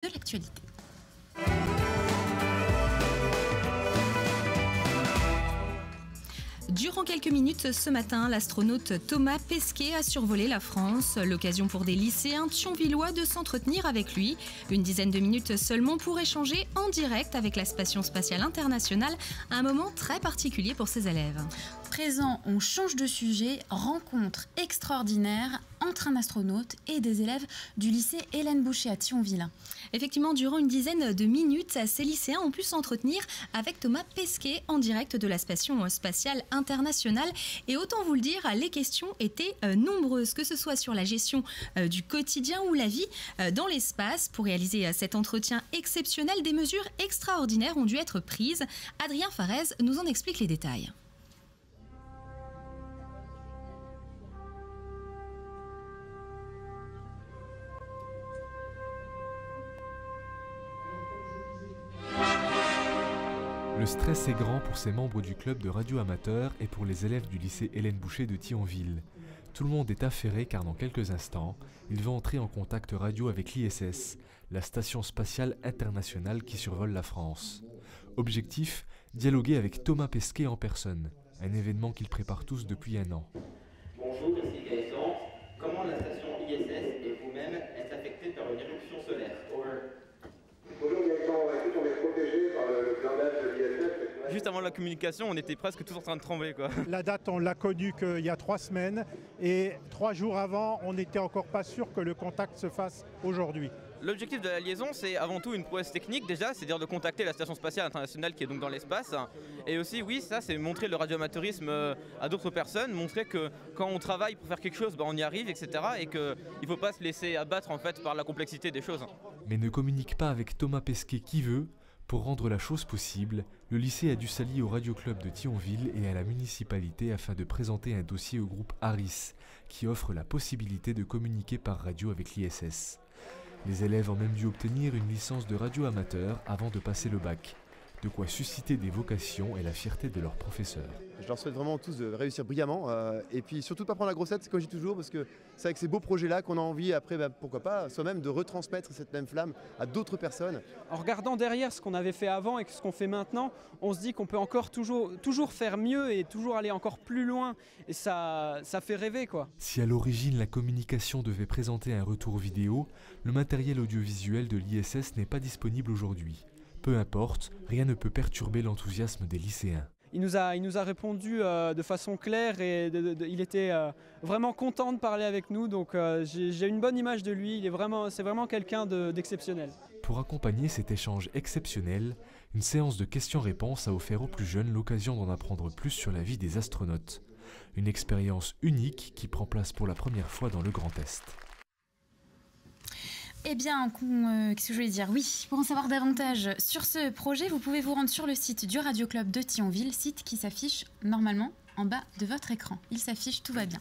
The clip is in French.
de l'actualité. Durant quelques minutes ce matin, l'astronaute Thomas Pesquet a survolé la France. L'occasion pour des lycéens thionvillois de s'entretenir avec lui. Une dizaine de minutes seulement pour échanger en direct avec la Station spatiale internationale. Un moment très particulier pour ses élèves. Présent, on change de sujet. Rencontre extraordinaire entre un astronaute et des élèves du lycée Hélène Boucher à Thionville. Effectivement, durant une dizaine de minutes, ces lycéens ont pu s'entretenir avec Thomas Pesquet en direct de la Station spatiale internationale. Et autant vous le dire, les questions étaient nombreuses, que ce soit sur la gestion du quotidien ou la vie dans l'espace. Pour réaliser cet entretien exceptionnel, des mesures extraordinaires ont dû être prises. Adrien Farez nous en explique les détails. Le stress est grand pour ces membres du club de radio amateur et pour les élèves du lycée Hélène Boucher de Thionville. Tout le monde est affairé car dans quelques instants, il va entrer en contact radio avec l'ISS, la station spatiale internationale qui survole la France. Objectif, dialoguer avec Thomas Pesquet en personne, un événement qu'ils préparent tous depuis un an. Bonjour, ici Gaëtan. Comment la station ISS et vous-même est affectée par une éruption solaire? Bonjour Gaëtan, écoute, on est protégé par le blindage de l'ISS. Juste avant la communication, on était presque tous en train de trembler, quoi. La date, on l'a connue qu'il y a 3 semaines et 3 jours avant, on n'était encore pas sûr que le contact se fasse aujourd'hui. L'objectif de la liaison, c'est avant tout une prouesse technique déjà, c'est-à-dire de contacter la Station spatiale internationale qui est donc dans l'espace. Et aussi, oui, ça, c'est montrer le radioamateurisme à d'autres personnes, montrer que quand on travaille pour faire quelque chose, on y arrive, etc. Et qu'il ne faut pas se laisser abattre en fait par la complexité des choses. Mais ne communique pas avec Thomas Pesquet qui veut. Pour rendre la chose possible, le lycée a dû s'allier au Radio Club de Thionville et à la municipalité afin de présenter un dossier au groupe ARIS, qui offre la possibilité de communiquer par radio avec l'ISS. Les élèves ont même dû obtenir une licence de radio amateur avant de passer le bac. De quoi susciter des vocations et la fierté de leurs professeurs. Je leur souhaite vraiment tous de réussir brillamment et puis surtout pas prendre la grossette, comme je dis toujours, parce que c'est avec ces beaux projets-là qu'on a envie après, pourquoi pas, soi-même de retransmettre cette même flamme à d'autres personnes. En regardant derrière ce qu'on avait fait avant et ce qu'on fait maintenant, on se dit qu'on peut encore toujours faire mieux et toujours aller encore plus loin et ça fait rêver, quoi. Si à l'origine la communication devait présenter un retour vidéo, le matériel audiovisuel de l'ISS n'est pas disponible aujourd'hui. Peu importe, rien ne peut perturber l'enthousiasme des lycéens. Il nous a répondu de façon claire et il était vraiment content de parler avec nous, donc j'ai une bonne image de lui, c'est vraiment quelqu'un d'exceptionnel. Pour accompagner cet échange exceptionnel, une séance de questions-réponses a offert aux plus jeunes l'occasion d'en apprendre plus sur la vie des astronautes. Une expérience unique qui prend place pour la première fois dans le Grand Est. Eh bien, qu'est-ce que je voulais dire? Oui, pour en savoir davantage sur ce projet, vous pouvez vous rendre sur le site du Radio Club de Thionville, site qui s'affiche normalement en bas de votre écran. Il s'affiche, tout va bien.